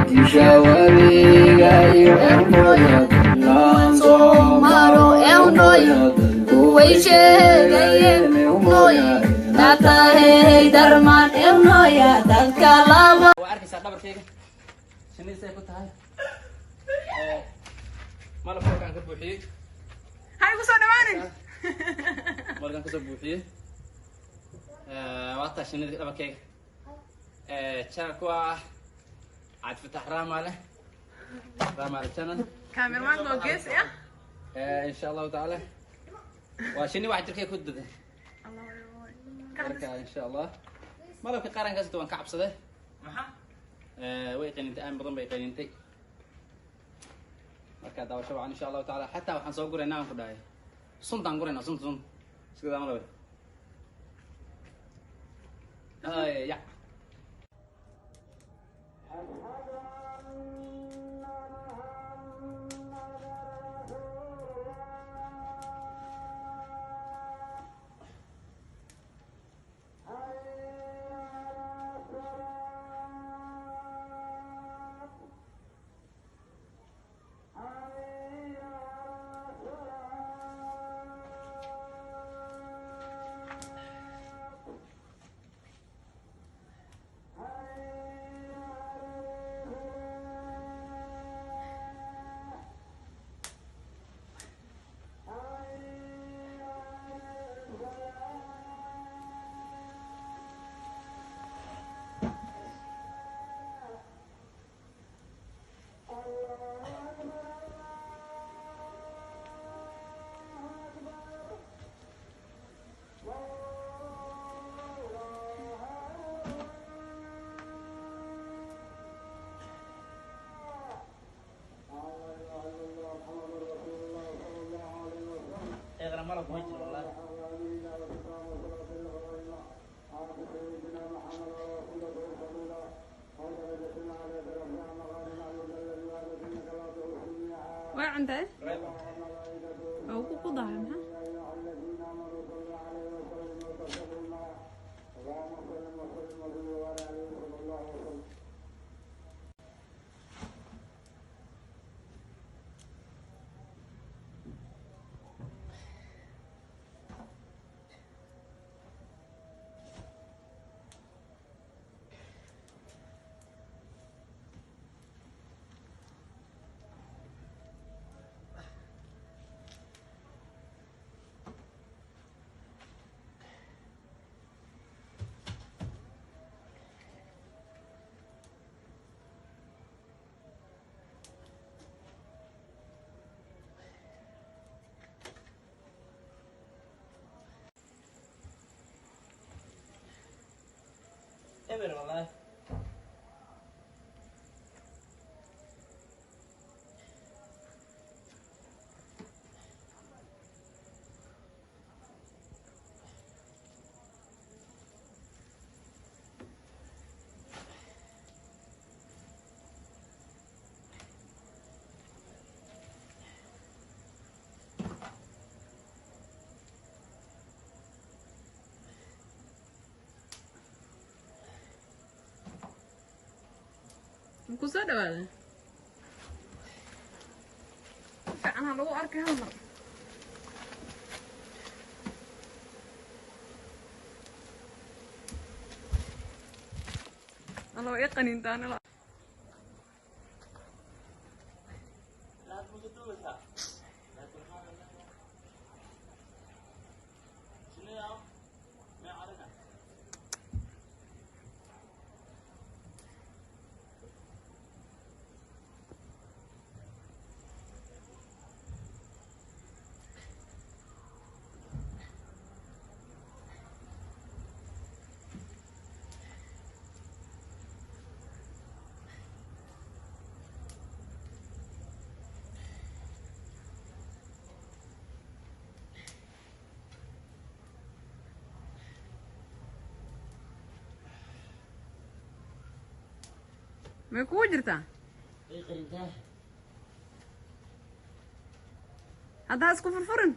Tishawabiga iwankoya lanzo maro eunoya kuwaysheegaye eunoya data hey darman eunoya dadka laba وأركز على دبركيga شنيسay ku tahay malabka kan ka buuxiyay hay ku soo dhawaanin malabkan ka soo buuxiyay waqta shinida dabarkayga chakwa عاد فتح رامله channel كاميرمان جوجيس يا ان شاء الله تعالى وشني واحد تركي كدده الله ان شاء الله malabka qarankaas waan ka cabsaday way qeynintay aan badan bay qeynintay marka daawasho waan insha Allah taala hatta waxaan soo gureynaa ku dhahay suntan gureynaa sun sida malab ya اغرى مرة بوجه والله وين عنده؟ أو قضاها ها؟ ابر والله ku soo dhawaada fiicanaha lagu arkay hal mar الله يقنين تاني لا ما يكون جرتا هذا اسكو في الفرن